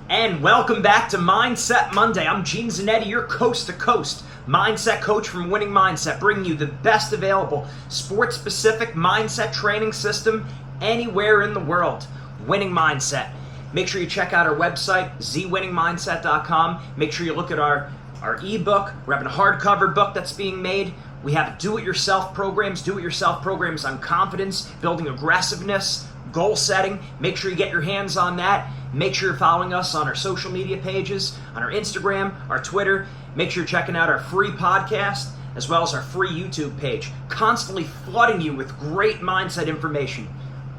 And welcome back to Mindset Monday. I'm Gene Zanetti, your coast-to-coast mindset coach from Winning Mindset, bringing you the best available sports-specific mindset training system anywhere in the world. Winning Mindset. Make sure you check out our website, zwinningmindset.com. Make sure you look at our ebook. We're having a hardcover book that's being made. We have do-it-yourself programs on confidence, building aggressiveness, goal setting. Make sure you get your hands on that. Make sure you're following us on our social media pages, on our Instagram, our Twitter. Make sure you're checking out our free podcast as well as our free YouTube page. Constantly flooding you with great mindset information.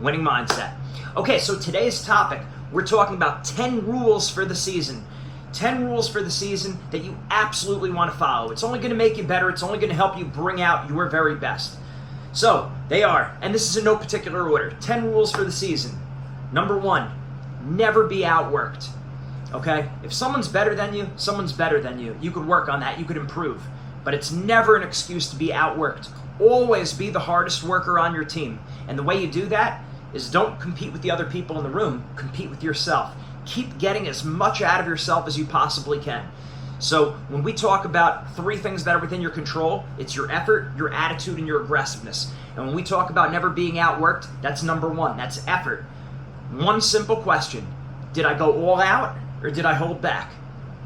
Winning Mindset. Okay, so today's topic, we're talking about 10 rules for the season. 10 rules for the season that you absolutely want to follow. It's only going to make you better. It's only going to help you bring out your very best. So, they are, and this is in no particular order, 10 rules for the season. Number 1, never be outworked. Okay? If someone's better than you, someone's better than you. You could work on that. You could improve. But it's never an excuse to be outworked. Always be the hardest worker on your team. And the way you do that is don't compete with the other people in the room. Compete with yourself. Keep getting as much out of yourself as you possibly can. So when we talk about 3 things that are within your control, it's your effort, your attitude, and your aggressiveness. And when we talk about never being outworked, that's number 1. That's effort. One simple question. Did I go all out or did I hold back?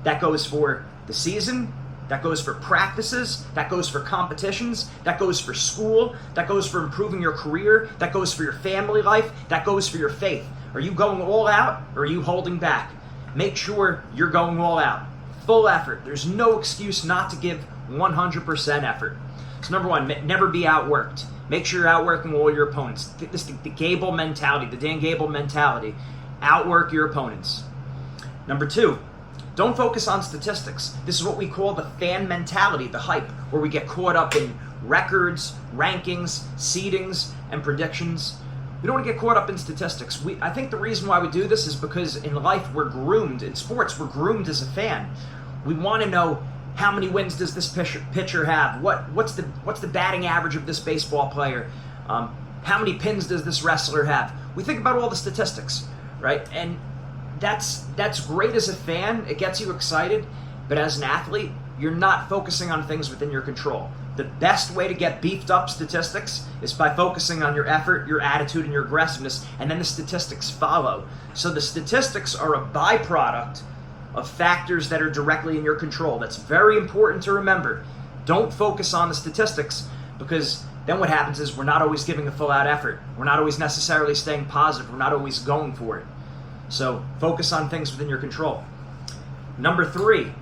That goes for the season. That goes for practices. That goes for competitions. That goes for school. That goes for improving your career. That goes for your family life. That goes for your faith. Are you going all out or are you holding back? Make sure you're going all out. Full effort. There's no excuse not to give 100% effort. So number 1, never be outworked. Make sure you're outworking all your opponents. This is the Gable mentality, the Dan Gable mentality. Outwork your opponents. Number 2, don't focus on statistics. This is what we call the fan mentality, the hype, where we get caught up in records, rankings, seedings, and predictions. We don't want to get caught up in statistics. I think the reason why we do this is because in life we're groomed, in sports we're groomed as a fan. We want to know how many wins does this pitcher have? What's the batting average of this baseball player? How many pins does this wrestler have? We think about all the statistics, right? And that's great as a fan. It gets you excited. But as an athlete, you're not focusing on things within your control. The best way to get beefed up statistics is by focusing on your effort, your attitude, and your aggressiveness, and then the statistics follow. So the statistics are a byproduct of factors that are directly in your control. That's very important to remember. Don't focus on the statistics, because then what happens is we're not always giving a full-out effort. We're not always necessarily staying positive. We're not always going for it. So focus on things within your control. Number 3,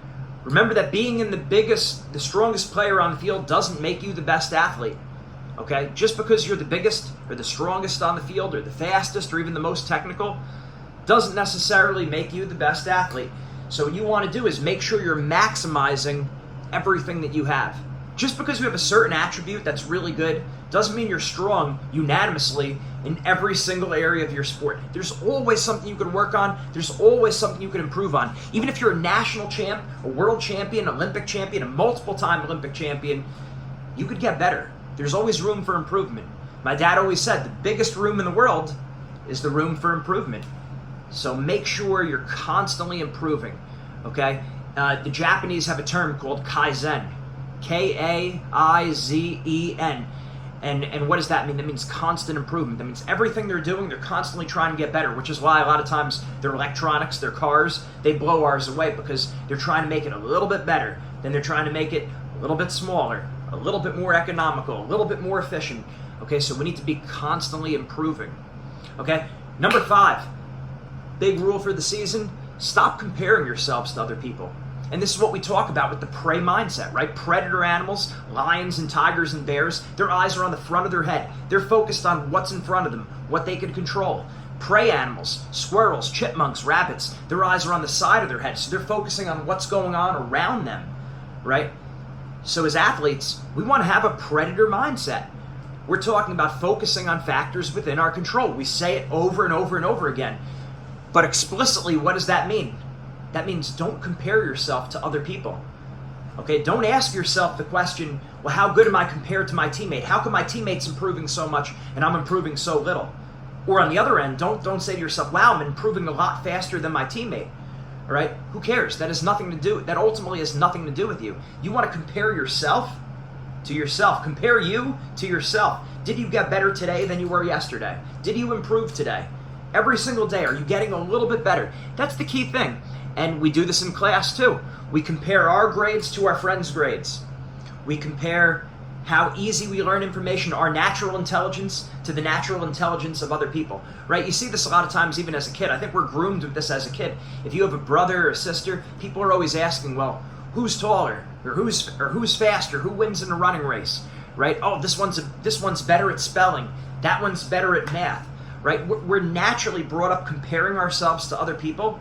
remember that being in the strongest player on the field doesn't make you the best athlete. Okay? Just because you're the biggest or the strongest on the field or the fastest or even the most technical doesn't necessarily make you the best athlete. So what you want to do is make sure you're maximizing everything that you have. Just because you have a certain attribute that's really good doesn't mean you're strong unanimously in every single area of your sport. There's always something you can work on. There's always something you can improve on. Even if you're a national champ, a world champion, Olympic champion, a multiple-time Olympic champion, you could get better. There's always room for improvement. My dad always said the biggest room in the world is the room for improvement. So make sure you're constantly improving, okay? The Japanese have a term called Kaizen, Kaizen. And what does that mean? That means constant improvement. That means everything they're doing, they're constantly trying to get better, which is why a lot of times their electronics, their cars, they blow ours away because they're trying to make it a little bit better. Then they're trying to make it a little bit smaller, a little bit more economical, a little bit more efficient. Okay, so we need to be constantly improving. Okay, number 5. Big rule for the season, stop comparing yourselves to other people. And this is what we talk about with the prey mindset, right? Predator animals, lions and tigers and bears, their eyes are on the front of their head. They're focused on what's in front of them, what they can control. Prey animals, squirrels, chipmunks, rabbits, their eyes are on the side of their head, so they're focusing on what's going on around them, right? So as athletes, we want to have a predator mindset. We're talking about focusing on factors within our control. We say it over and over and over again. But explicitly, what does that mean? That means don't compare yourself to other people. Okay, don't ask yourself the question, well, how good am I compared to my teammate? How come my teammate's improving so much and I'm improving so little? Or on the other end, don't say to yourself, wow, I'm improving a lot faster than my teammate. All right? Who cares? That ultimately has nothing to do with you. You want to compare yourself to yourself. Compare you to yourself. Did you get better today than you were yesterday? Did you improve today? Every single day, are you getting a little bit better? That's the key thing. And we do this in class too. We compare our grades to our friends' grades. We compare how easy we learn information, our natural intelligence, to the natural intelligence of other people, right? You see this a lot of times even as a kid. I think we're groomed with this as a kid. If you have a brother or a sister, people are always asking, well, who's taller? Or who's faster? Who wins in a running race? Right? Oh, this one's better at spelling. That one's better at math. Right? We're naturally brought up comparing ourselves to other people,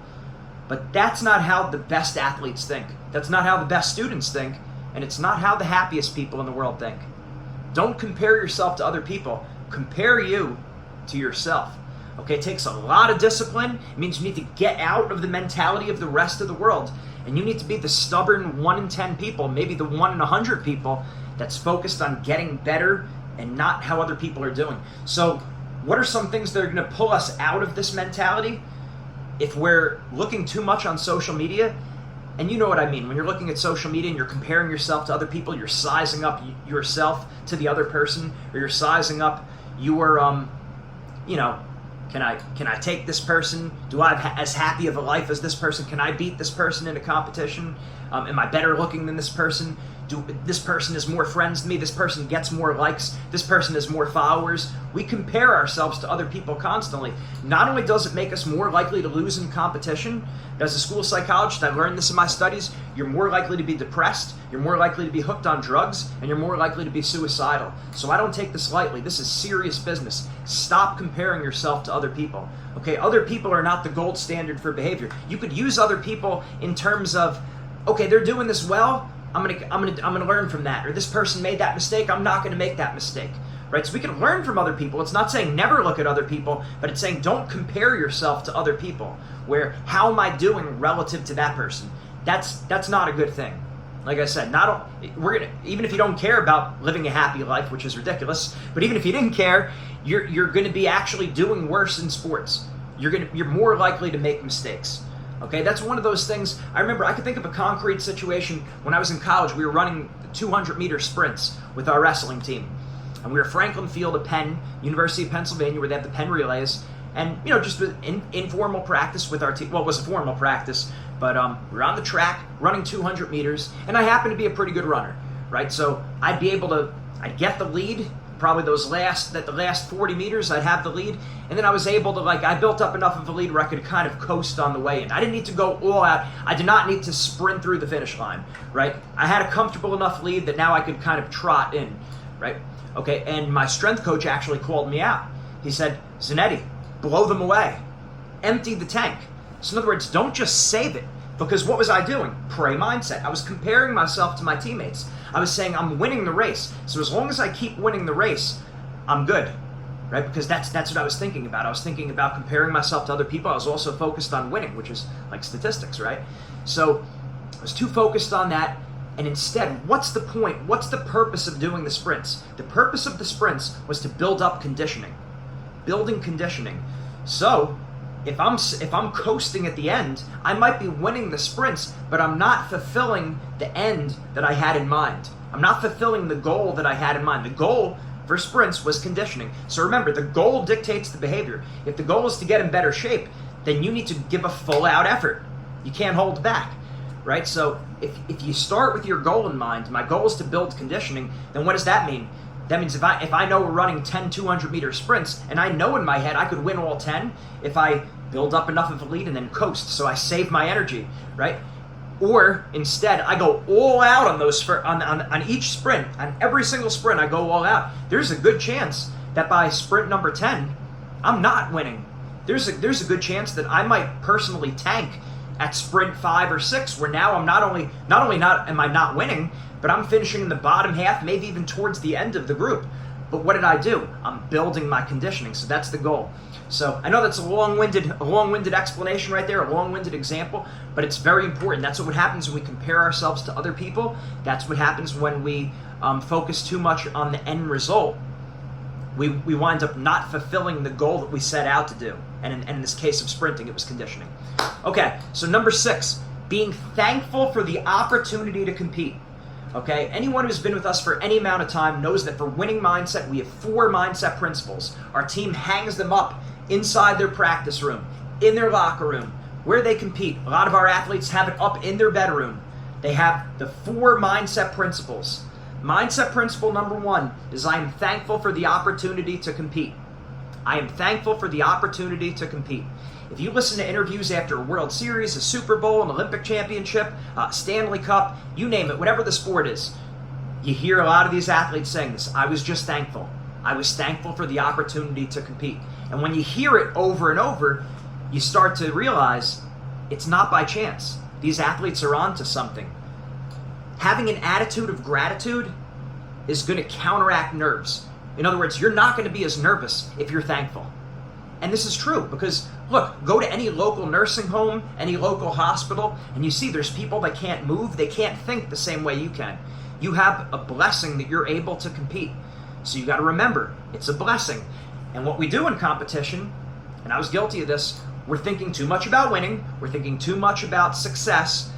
but that's not how the best athletes think. That's not how the best students think, and it's not how the happiest people in the world think. Don't compare yourself to other people. Compare you to yourself. Okay, it takes a lot of discipline. It means you need to get out of the mentality of the rest of the world, and you need to be the stubborn 1 in 10 people, maybe the 1 in 100 people that's focused on getting better and not how other people are doing. So what are some things that are going to pull us out of this mentality? If we're looking too much on social media, and you know what I mean, when you're looking at social media and you're comparing yourself to other people, you're sizing up yourself to the other person, or you're sizing up your, can I take this person? Do I have as happy of a life as this person? Can I beat this person in a competition? Am I better looking than this person? This person has more friends than me. This person gets more likes. This person has more followers. We compare ourselves to other people constantly. Not only does it make us more likely to lose in competition, but as a school psychologist, I learned this in my studies, you're more likely to be depressed, you're more likely to be hooked on drugs, and you're more likely to be suicidal. So I don't take this lightly. This is serious business. Stop comparing yourself to other people. Okay, other people are not the gold standard for behavior. You could use other people in terms of, okay, they're doing this well, I'm gonna learn from that. Or this person made that mistake, I'm not gonna make that mistake. Right? So we can learn from other people. It's not saying never look at other people, but it's saying don't compare yourself to other people. Where, how am I doing relative to that person? That's not a good thing. Like I said, even if you don't care about living a happy life, which is ridiculous, but even if you didn't care, you're gonna be actually doing worse in sports. You're more likely to make mistakes. Okay, that's one of those things. I remember, I could think of a concrete situation when I was in college. We were running 200-meter sprints with our wrestling team. And we were Franklin Field at Penn, University of Pennsylvania, where they have the Penn relays. And, just an informal practice with our team. Well, it was a formal practice, but we were on the track running 200 meters, and I happened to be a pretty good runner, right? So I'd get the lead. Probably the last 40 meters, I'd have the lead. And then I was able to, I built up enough of a lead where I could kind of coast on the way in. I didn't need to go all out. I did not need to sprint through the finish line, right? I had a comfortable enough lead that now I could kind of trot in, right? Okay, and my strength coach actually called me out. He said, Zanetti, blow them away. Empty the tank. So in other words, don't just save it. Because what was I doing? Prey mindset. I was comparing myself to my teammates. I was saying I'm winning the race. So as long as I keep winning the race, I'm good. Right? Because that's what I was thinking about. I was thinking about comparing myself to other people. I was also focused on winning, which is like statistics, right? So I was too focused on that. And instead, what's the point? What's the purpose of doing the sprints? The purpose of the sprints was to build up conditioning. Building conditioning. So if I'm coasting at the end, I might be winning the sprints, but I'm not fulfilling the end that I had in mind. I'm not fulfilling the goal that I had in mind. The goal for sprints was conditioning. So remember, the goal dictates the behavior. If the goal is to get in better shape, then you need to give a full-out effort. You can't hold back, right? So if you start with your goal in mind, my goal is to build conditioning, then what does that mean? That means if I know we're running 10 200-meter sprints, and I know in my head I could win all 10 if I build up enough of a lead and then coast, so I save my energy, right? Or instead, I go all out on those on each sprint, on every single sprint, I go all out. There's a good chance that by sprint number 10, I'm not winning. There's a good chance that I might personally tank at sprint 5 or 6, where now I'm not only am I not winning, but I'm finishing in the bottom half, maybe even towards the end of the group. But what did I do? I'm building my conditioning, so that's the goal. So I know that's a long-winded explanation right there, a long-winded example, but it's very important. That's what happens when we compare ourselves to other people. That's what happens when we focus too much on the end result. We wind up not fulfilling the goal that we set out to do. And in this case of sprinting, it was conditioning. Okay, so number 6, being thankful for the opportunity to compete. Okay, anyone who's been with us for any amount of time knows that for winning mindset, we have 4 mindset principles. Our team hangs them up inside their practice room, in their locker room, where they compete. A lot of our athletes have it up in their bedroom. They have the 4 mindset principles. Mindset principle number 1 is I am thankful for the opportunity to compete. I am thankful for the opportunity to compete. If you listen to interviews after a World Series, a Super Bowl, an Olympic championship, a Stanley Cup, you name it, whatever the sport is, you hear a lot of these athletes saying this. I was just thankful. I was thankful for the opportunity to compete. And when you hear it over and over, you start to realize it's not by chance. These athletes are onto something. Having an attitude of gratitude is going to counteract nerves. In other words, you're not going to be as nervous if you're thankful. And this is true because, look, go to any local nursing home, any local hospital, and you see there's people that can't move, they can't think the same way you can. You have a blessing that you're able to compete. So you got to remember, it's a blessing. And what we do in competition, and I was guilty of this, we're thinking too much about winning, we're thinking too much about success,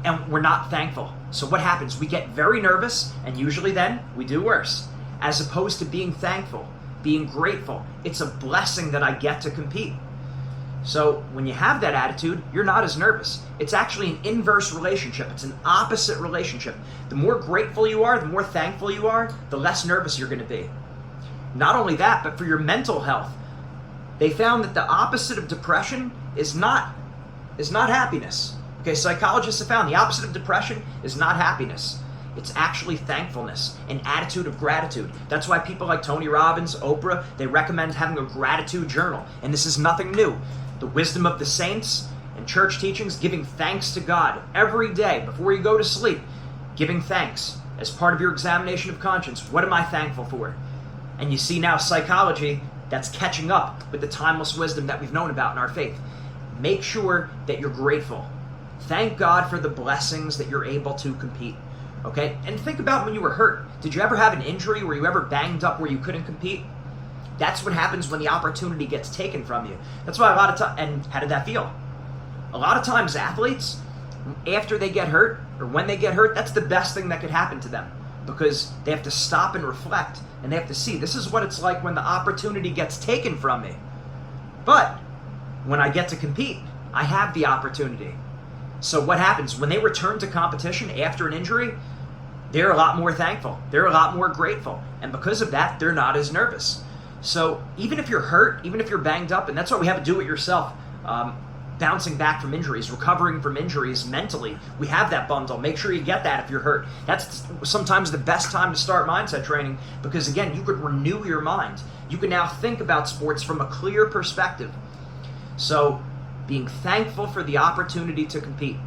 and we're not thankful. So what happens? We get very nervous, and usually then we do worse. As opposed to being thankful, being grateful. It's a blessing that I get to compete. So when you have that attitude, you're not as nervous. It's actually an inverse relationship. It's an opposite relationship. The more grateful you are, the more thankful you are, the less nervous you're going to be. Not only that, but for your mental health, they found that the opposite of depression is not happiness. Okay, psychologists have found the opposite of depression is not happiness. It's actually thankfulness, an attitude of gratitude. That's why people like Tony Robbins, Oprah, they recommend having a gratitude journal. And this is nothing new. The wisdom of the saints and church teachings, giving thanks to God every day before you go to sleep, giving thanks as part of your examination of conscience. What am I thankful for? And you see now psychology that's catching up with the timeless wisdom that we've known about in our faith. Make sure that you're grateful. Thank God for the blessings that you're able to compete. Okay? And think about when you were hurt. Did you ever have an injury? Were you ever banged up where you couldn't compete? That's what happens when the opportunity gets taken from you. That's why a lot of times, and how did that feel? A lot of times athletes, after they get hurt, or when they get hurt, that's the best thing that could happen to them. Because they have to stop and reflect, and they have to see, this is what it's like when the opportunity gets taken from me. But when I get to compete, I have the opportunity. So what happens? When they return to competition after an injury, they're a lot more thankful. They're a lot more grateful. And because of that, they're not as nervous. So even if you're hurt, even if you're banged up, and that's why we have to do it yourself, bouncing back from injuries, recovering from injuries mentally, we have that bundle. Make sure you get that if you're hurt. That's sometimes the best time to start mindset training because, again, you could renew your mind. You can now think about sports from a clear perspective. So being thankful for the opportunity to compete.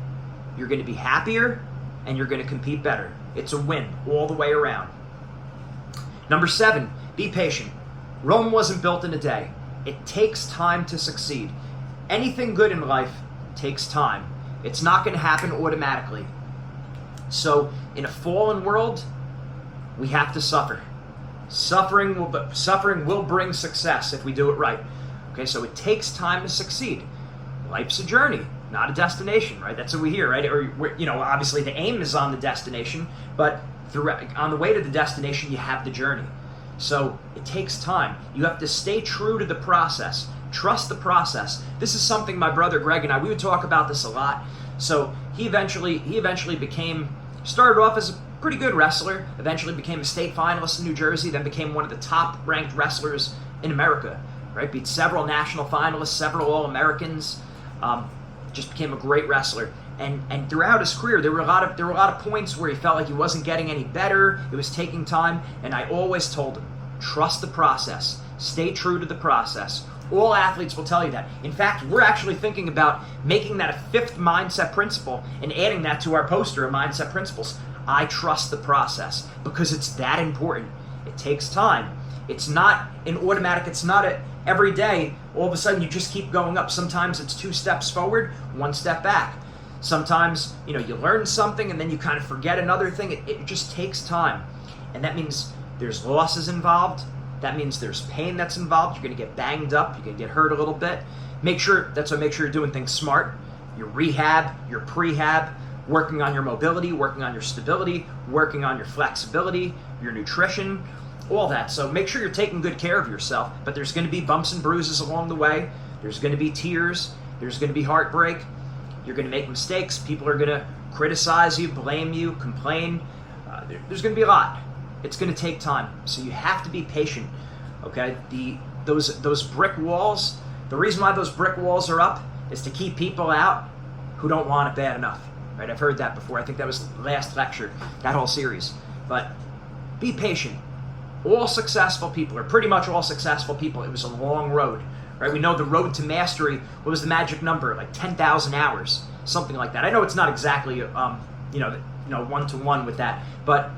You're going to be happier and you're going to compete better. It's a win all the way around. Number 7, be patient. Rome wasn't built in a day. It takes time to succeed. Anything good in life takes time. It's not going to happen automatically. So in a fallen world, we have to suffer. Suffering will bring success if we do it right. Okay, so it takes time to succeed. Life's a journey, not a destination, right? That's what we hear, right? Or, obviously the aim is on the destination, but on the way to the destination, you have the journey. So it takes time. You have to stay true to the process. Trust the process. This is something my brother Greg and I, we would talk about this a lot. So he eventually started off as a pretty good wrestler, eventually became a state finalist in New Jersey, then became one of the top ranked wrestlers in America, right? Beat several national finalists, several All-Americans, just became a great wrestler. And throughout his career, there were a lot of points where he felt like he wasn't getting any better. It was taking time, and I always told him, trust the process. Stay true to the process. All athletes will tell you that. In fact, we're actually thinking about making that a 5th mindset principle and adding that to our poster of mindset principles. I trust the process because it's that important. It takes time. It's not an automatic, it's not every day, all of a sudden you just keep going up. Sometimes it's 2 steps forward, 1 step back. Sometimes, you learn something and then you kind of forget another thing. It just takes time. And that means there's losses involved. That means there's pain that's involved. You're going to get banged up. You're going to get hurt a little bit. Make sure you're doing things smart. Your rehab, your prehab, working on your mobility, working on your stability, working on your flexibility, your nutrition, all that. So make sure you're taking good care of yourself. But there's going to be bumps and bruises along the way. There's going to be tears. There's going to be heartbreak. You're going to make mistakes. People are going to criticize you, blame you, complain. There's going to be a lot. It's going to take time. So you have to be patient. Okay? Those brick walls, the reason why those brick walls are up is to keep people out who don't want it bad enough. Right? I've heard that before. I think that was the last lecture, that whole series. But be patient. All successful people, or pretty much all successful people, it was a long road. Right? We know the road to mastery, what was the magic number? Like 10,000 hours, something like that. I know it's not exactly one-to-one with that, but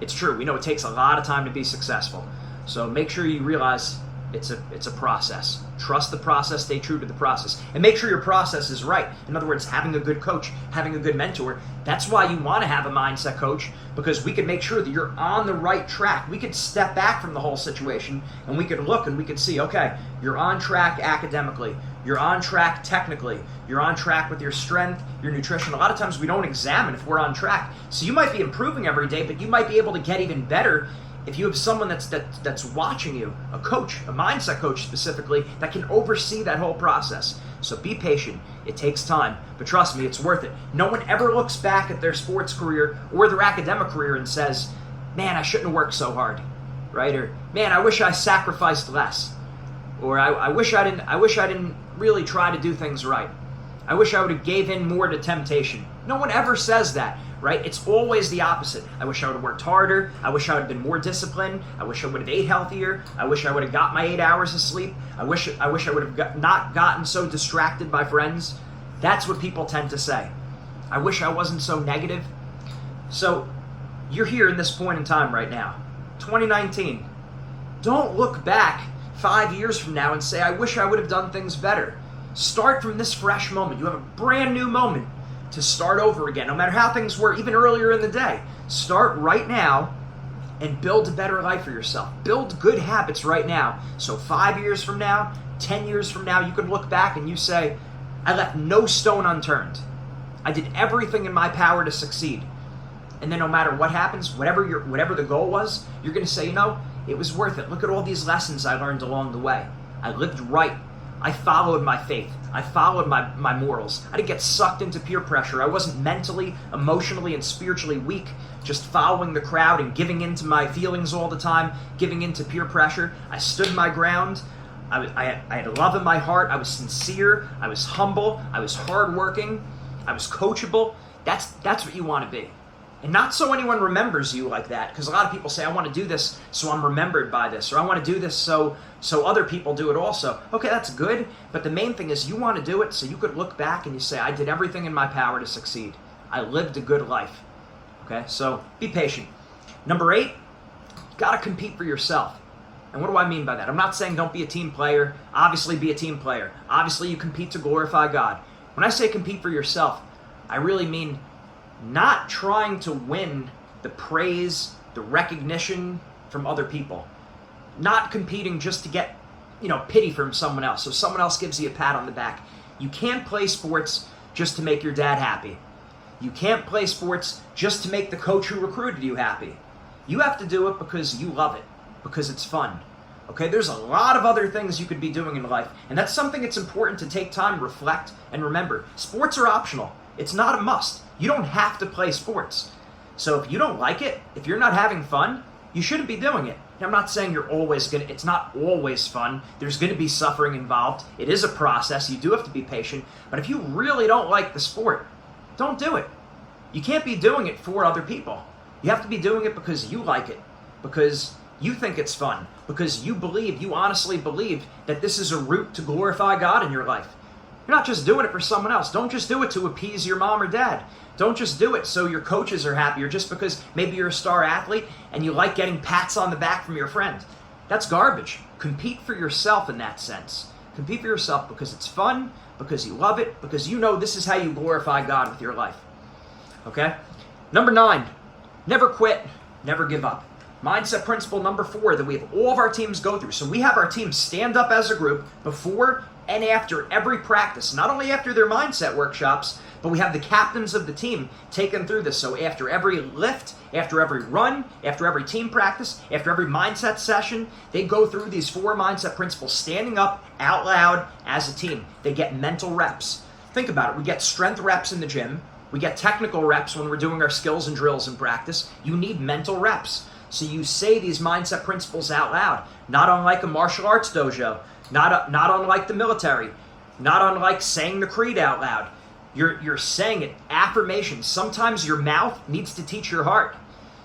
it's true. We know it takes a lot of time to be successful. So make sure you realize it's a process. Trust the process, stay true to the process. And make sure your process is right. In other words, having a good coach, having a good mentor. That's why you want to have a mindset coach, because we can make sure that you're on the right track. We could step back from the whole situation and we could look and we could see, okay, you're on track academically. You're on track technically. You're on track with your strength, your nutrition. A lot of times we don't examine if we're on track. So you might be improving every day, but you might be able to get even better if you have someone that's watching you, a coach, a mindset coach specifically, that can oversee that whole process. So be patient. It takes time. But trust me, it's worth it. No one ever looks back at their sports career or their academic career and says, man, I shouldn't have worked so hard. Right? Or, man, I wish I sacrificed less. Or I wish I didn't really try to do things right. I wish I would have gave in more to temptation. No one ever says that, right? It's always the opposite. I wish I would have worked harder. I wish I would have been more disciplined. I wish I would have ate healthier. I wish I would have got my 8 hours of sleep. I wish I would have not gotten so distracted by friends. That's what people tend to say. I wish I wasn't so negative. So you're here in this point in time right now, 2019. Don't look back 5 years from now and say, I wish I would have done things better. Start from this fresh moment. You have a brand new moment to start over again, no matter how things were even earlier in the day. Start right now and build a better life for yourself. Build good habits right now. So 5 years from now, 10 years from now, you can look back and you say, I left no stone unturned. I did everything in my power to succeed. And then no matter what happens, whatever the goal was, you're going to say, it was worth it. Look at all these lessons I learned along the way. I lived right. I followed my faith. I followed my morals. I didn't get sucked into peer pressure. I wasn't mentally, emotionally, and spiritually weak, just following the crowd and giving in to my feelings all the time, giving in to peer pressure. I stood my ground. I had love in my heart. I was sincere. I was humble. I was hardworking. I was coachable. That's what you want to be. And not so anyone remembers you like that, because a lot of people say, I want to do this so I'm remembered by this, or I want to do this so other people do it also. Okay, that's good, but the main thing is you want to do it so you could look back and you say, I did everything in my power to succeed. I lived a good life. Okay, so be patient. Number 8, you got to compete for yourself. And what do I mean by that? I'm not saying don't be a team player. Obviously be a team player. Obviously you compete to glorify God. When I say compete for yourself, I really mean not trying to win the praise, the recognition from other people. Not competing just to get, pity from someone else. So someone else gives you a pat on the back. You can't play sports just to make your dad happy. You can't play sports just to make the coach who recruited you happy. You have to do it because you love it, because it's fun. Okay, there's a lot of other things you could be doing in life, and that's something it's important to take time, reflect, and remember. Sports are optional. It's not a must. You don't have to play sports. So if you don't like it, if you're not having fun, you shouldn't be doing it. And I'm not saying it's not always fun. There's going to be suffering involved. It is a process. You do have to be patient. But if you really don't like the sport, don't do it. You can't be doing it for other people. You have to be doing it because you like it, because you think it's fun, because you honestly believe that this is a route to glorify God in your life. You're not just doing it for someone else. Don't just do it to appease your mom or dad. Don't just do it so your coaches are happy, or just because maybe you're a star athlete and you like getting pats on the back from your friend. That's garbage. Compete for yourself in that sense. Compete for yourself because it's fun, because you love it, because you know this is how you glorify God with your life. Okay? Number 9, never quit, never give up. mindset principle number 4 that we have all of our teams go through. So we have our team stand up as a group before and after every practice, not only after their mindset workshops, but we have the captains of the team take them through this. So after every lift, after every run, after every team practice, after every mindset session, they go through these 4 mindset principles standing up out loud as a team. They get mental reps. Think about it. We get strength reps in the gym. We get technical reps when we're doing our skills and drills in practice. You need mental reps. So you say these mindset principles out loud, not unlike a martial arts dojo, not unlike the military, not unlike saying the creed out loud. You're saying it, affirmations. Sometimes your mouth needs to teach your heart.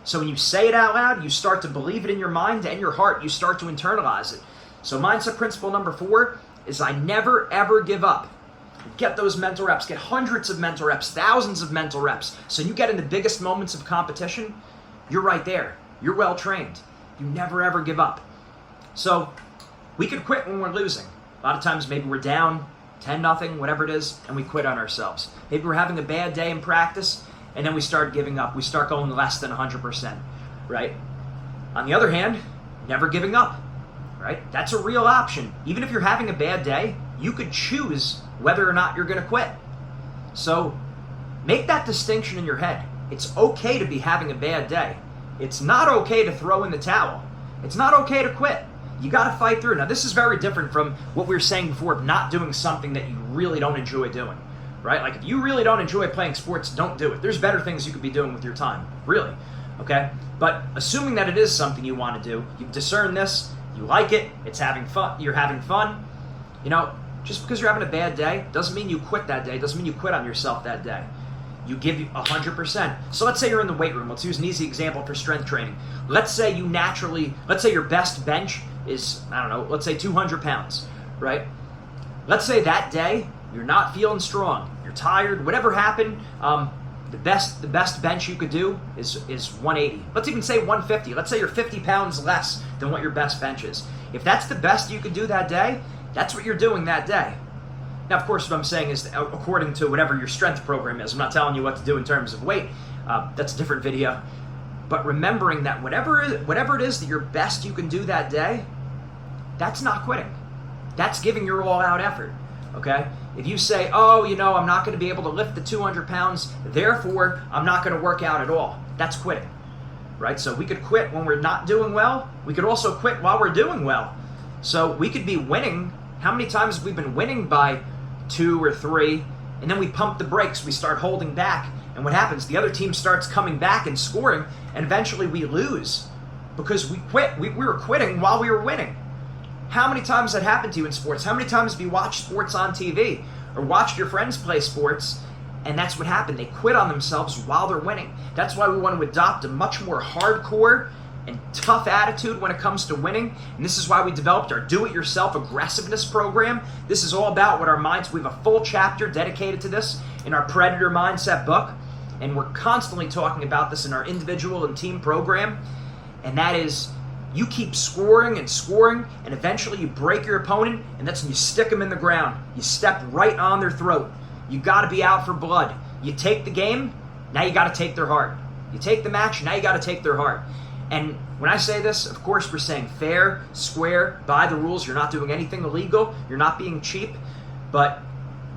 So when you say it out loud, you start to believe it in your mind and your heart. You start to internalize it. So mindset principle number 4 is I never ever give up. Get those mental reps. Get hundreds of mental reps, thousands of mental reps. So you get in the biggest moments of competition, you're right there. You're well trained. You never ever give up. So we could quit when we're losing. A lot of times maybe we're down 10-0, whatever it is, and we quit on ourselves. Maybe we're having a bad day in practice, and then we start giving up. We start going less than 100%, right? On the other hand, never giving up, right? That's a real option. Even if you're having a bad day, you could choose whether or not you're going to quit. So make that distinction in your head. It's okay to be having a bad day. It's not okay to throw in the towel. It's not okay to quit. You got to fight through. Now, this is very different from what we were saying before of not doing something that you really don't enjoy doing, right? Like if you really don't enjoy playing sports, don't do it. There's better things you could be doing with your time, really, okay? But assuming that it is something you want to do, you discern this, you like it, it's having fun, you're having fun, you know, just because you're having a bad day doesn't mean you quit that day, doesn't mean you quit on yourself that day. You give 100%. So let's say you're in the weight room. Let's use an easy example for strength training. Let's say your best bench is, I don't know, let's say 200 pounds, right? Let's say that day you're not feeling strong, you're tired, whatever happened, the best bench you could do is 180. Let's even say 150. Let's say you're 50 pounds less than what your best bench is. If that's the best you could do that day, that's what you're doing that day. Now, of course, what I'm saying is according to whatever your strength program is. I'm not telling you what to do in terms of weight. That's a different video. But remembering that whatever it is that your best you can do that day, that's not quitting. That's giving your all-out effort, okay? If you say, oh, you know, I'm not going to be able to lift the 200 pounds, therefore, I'm not going to work out at all. That's quitting, right? So we could quit when we're not doing well. We could also quit while we're doing well. So we could be winning. How many times have we been winning by 2 or 3, and then we pump the brakes, we start holding back, and what happens? The other team starts coming back and scoring, and eventually we lose because we quit. We were quitting while we were winning. How many times that happened to you in sports? How many times have you watched sports on TV or watched your friends play sports, and that's what happened? They quit on themselves while they're winning. That's why we want to adopt a much more hardcore and tough attitude when it comes to winning. And this is why we developed our do-it-yourself aggressiveness program. This is all about what our minds, we have a full chapter dedicated to this in our Predator Mindset book. And we're constantly talking about this in our individual and team program. And that is, you keep scoring and scoring, and eventually you break your opponent, and that's when you stick them in the ground. You step right on their throat. You got to be out for blood. You take the game, now you got to take their heart. You take the match, now you got to take their heart. And when I say this, of course, we're saying fair, square, by the rules. You're not doing anything illegal. You're not being cheap. But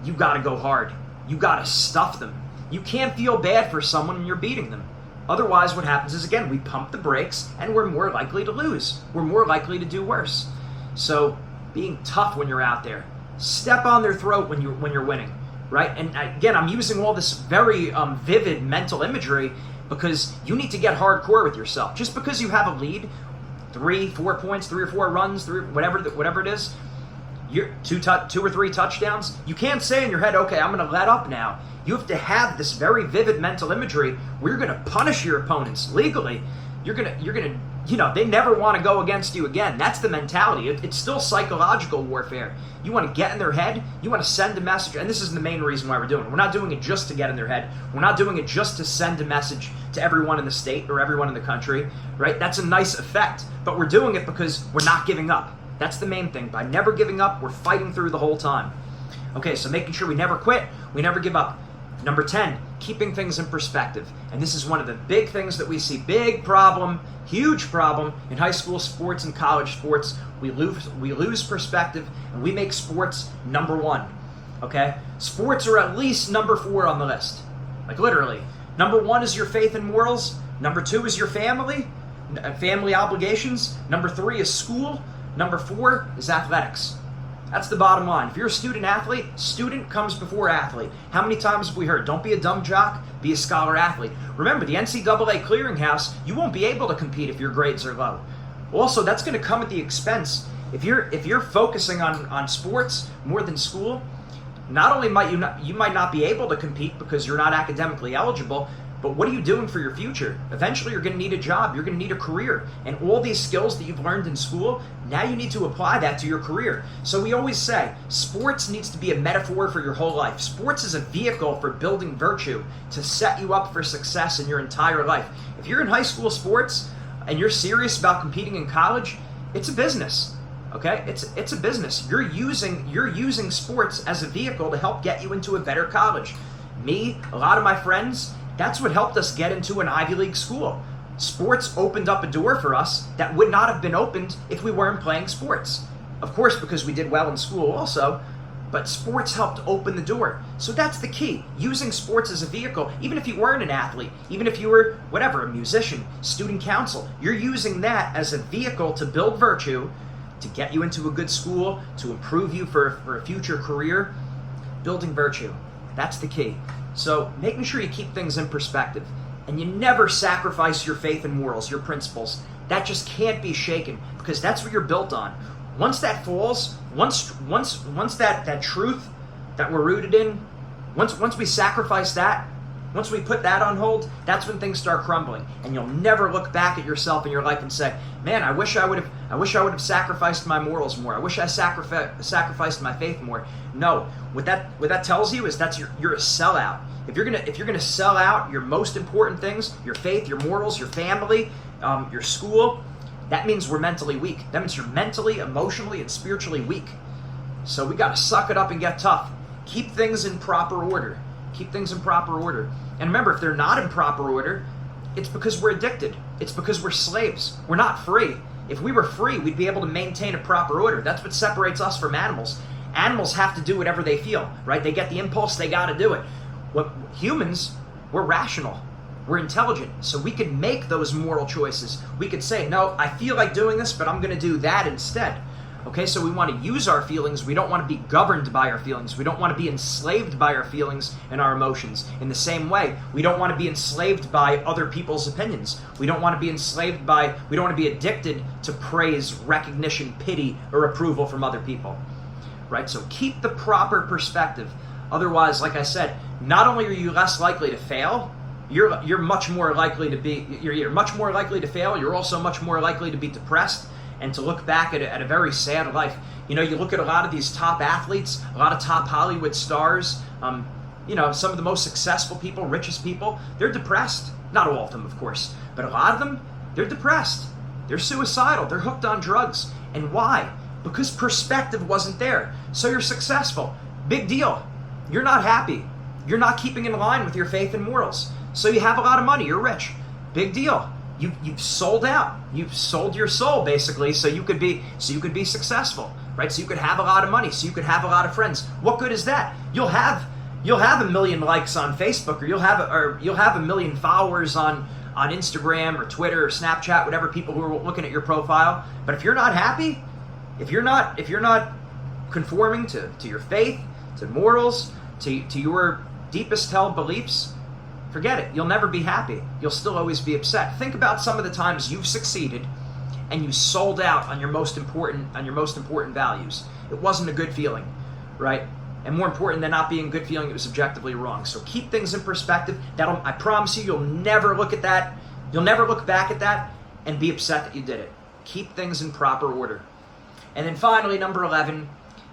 you got to go hard. You got to stuff them. You can't feel bad for someone when you're beating them. Otherwise, what happens is, again, we pump the brakes and we're more likely to lose. We're more likely to do worse. So being tough when you're out there. Step on their throat when you're winning, right? And again, I'm using all this very vivid mental imagery because you need to get hardcore with yourself. Just because you have a lead, 3, 4 points, 3 or 4 runs, whatever it is, you're 2 or 3 touchdowns, you can't say in your head, okay, I'm going to let up now. You have to have this very vivid mental imagery where you're going to punish your opponents legally. You're going to, you know, they never want to go against you again. That's the mentality. It's still psychological warfare. You want to get in their head. You want to send a message. And this is the main reason why we're doing it. We're not doing it just to get in their head. We're not doing it just to send a message to everyone in the state or everyone in the country, right? That's a nice effect. But we're doing it because we're not giving up. That's the main thing. By never giving up, we're fighting through the whole time. Okay, so making sure we never quit, we never give up. Number 10, keeping things in perspective. And this is one of the big things that we see. Big problem, huge problem in high school sports and college sports. We lose perspective, and we make sports number one. Okay? Sports are at least number 4 on the list. Like literally. Number 1 is your faith and morals. Number 2 is your family obligations. Number 3 is school. Number 4 is athletics. That's the bottom line. If you're a student athlete, student comes before athlete. How many times have we heard, don't be a dumb jock, be a scholar athlete. Remember, the NCAA clearinghouse, you won't be able to compete if your grades are low. Also, that's going to come at the expense. If you're focusing on sports more than school, not only might you might not be able to compete because you're not academically eligible, but what are you doing for your future? Eventually, you're going to need a job. You're going to need a career. And all these skills that you've learned in school, now you need to apply that to your career. So we always say, sports needs to be a metaphor for your whole life. Sports is a vehicle for building virtue to set you up for success in your entire life. If you're in high school sports and you're serious about competing in college, it's a business. Okay? It's a business. You're using sports as a vehicle to help get you into a better college. Me, a lot of my friends, that's what helped us get into an Ivy League school. Sports opened up a door for us that would not have been opened if we weren't playing sports. Of course, because we did well in school also, but sports helped open the door. So that's the key, using sports as a vehicle. Even if you weren't an athlete, even if you were, whatever, a musician, student council, you're using that as a vehicle to build virtue, to get you into a good school, to improve you for a future career. Building virtue, that's the key. So making sure you keep things in perspective, and you never sacrifice your faith and morals, your principles. That just can't be shaken, because that's what you're built on. Once that falls, once that truth that we're rooted in, once we sacrifice that, once we put that on hold, that's when things start crumbling, and you'll never look back at yourself in your life and say, "Man, I wish I would have sacrificed my morals more. I wish I sacrificed my faith more." No, what that tells you is you're a sellout. If you're gonna sell out your most important things, your faith, your morals, your family, your school, that means we're mentally weak. That means you're mentally, emotionally, and spiritually weak. So we got to suck it up and get tough. Keep things in proper order. Keep things in proper order. And remember, if they're not in proper order, it's because we're addicted. It's because we're slaves. We're not free. If we were free, we'd be able to maintain a proper order. That's what separates us from animals. Animals have to do whatever they feel, right? They get the impulse, they got to do it. Humans, we're rational. We're intelligent. So we could make those moral choices. We could say, no, I feel like doing this, but I'm going to do that instead. Okay, so we want to use our feelings. We don't want to be governed by our feelings. We don't want to be enslaved by our feelings and our emotions. In the same way, we don't want to be enslaved by other people's opinions. We don't want to be we don't want to be addicted to praise, recognition, pity, or approval from other people. Right? So keep the proper perspective. Otherwise, like I said, not only are you less likely to fail, you're much more likely to fail. You're also much more likely to be depressed and to look back at a very sad life. You know, you look at a lot of these top athletes, a lot of top Hollywood stars, some of the most successful people, richest people, they're depressed. Not all of them, of course, but a lot of them, they're depressed. They're suicidal. They're hooked on drugs. And why? Because perspective wasn't there. So you're successful. Big deal. You're not happy. You're not keeping in line with your faith and morals. So you have a lot of money. You're rich. Big deal. You've sold out. You've sold your soul, basically, so you could be successful, right? So you could have a lot of money, so you could have a lot of friends. What good is that? You'll have 1 million likes on Facebook, or you'll have 1 million followers on Instagram or Twitter or Snapchat, whatever, people who are looking at your profile. But if you're not happy, if you're not conforming to your faith, to morals, to your deepest held beliefs, forget it. You'll never be happy. You'll still always be upset. Think about some of the times you've succeeded and you sold out on your most important values. It wasn't a good feeling, right? And more important than not being a good feeling, it was objectively wrong. So keep things in perspective. I promise you'll never look at that. You'll never look back at that and be upset that you did it. Keep things in proper order. And then finally, number 11,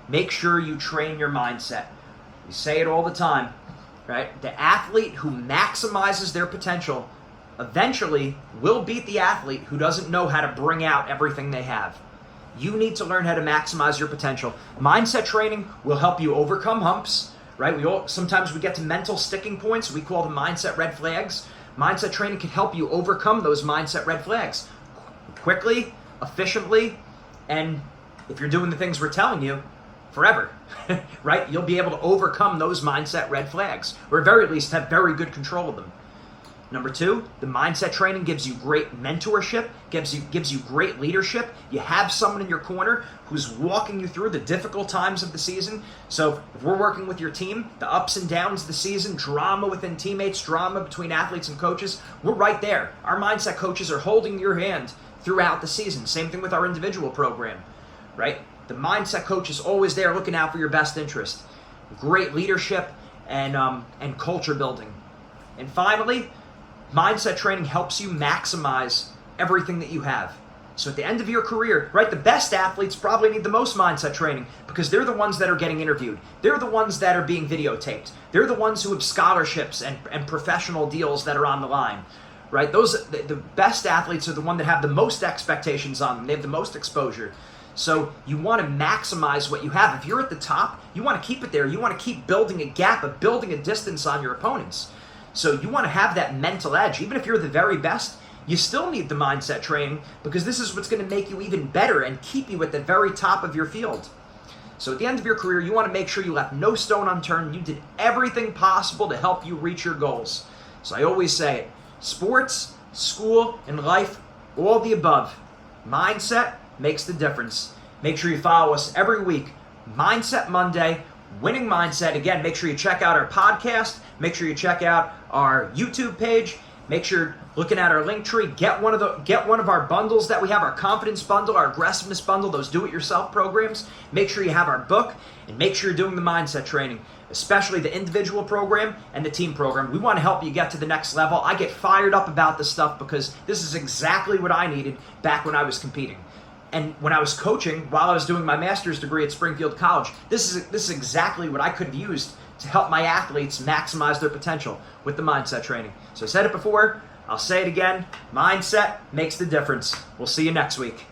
make sure you train your mindset. We say it all the time. Right? The athlete who maximizes their potential eventually will beat the athlete who doesn't know how to bring out everything they have. You need to learn how to maximize your potential. Mindset training will help you overcome humps, right? Sometimes we get to mental sticking points. We call them mindset red flags. Mindset training can help you overcome those mindset red flags quickly, efficiently, and if you're doing the things we're telling you, forever, right? You'll be able to overcome those mindset red flags, or at very least have very good control of them. Number 2, the mindset training gives you great mentorship, gives you great leadership. You have someone in your corner who's walking you through the difficult times of the season. So if we're working with your team, the ups and downs of the season, drama within teammates, drama between athletes and coaches, we're right there. Our mindset coaches are holding your hand throughout the season. Same thing with our individual program, right? The mindset coach is always there looking out for your best interest. Great leadership and culture building. And finally, mindset training helps you maximize everything that you have. So at the end of your career, right, the best athletes probably need the most mindset training because they're the ones that are getting interviewed. They're the ones that are being videotaped. They're the ones who have scholarships and professional deals that are on the line, right? The best athletes are the ones that have the most expectations on them. They have the most exposure. So you want to maximize what you have. If you're at the top, you want to keep it there. You want to keep building a gap, building a distance on your opponents. So you want to have that mental edge. Even if you're the very best, you still need the mindset training because this is what's going to make you even better and keep you at the very top of your field. So at the end of your career, you want to make sure you left no stone unturned. You did everything possible to help you reach your goals. So I always say it, sports, school, and life, all the above. Mindset makes the difference. Make sure you follow us every week. Mindset Monday, Winning Mindset. Again, make sure you check out our podcast. Make sure you check out our YouTube page. Make sure you're looking at our link tree. Get one of our bundles that we have, our confidence bundle, our aggressiveness bundle, those do-it-yourself programs. Make sure you have our book, and make sure you're doing the mindset training, especially the individual program and the team program. We want to help you get to the next level. I get fired up about this stuff because this is exactly what I needed back when I was competing. And when I was coaching, while I was doing my master's degree at Springfield College, this is exactly what I could have used to help my athletes maximize their potential with the mindset training. So I said it before, I'll say it again, mindset makes the difference. We'll see you next week.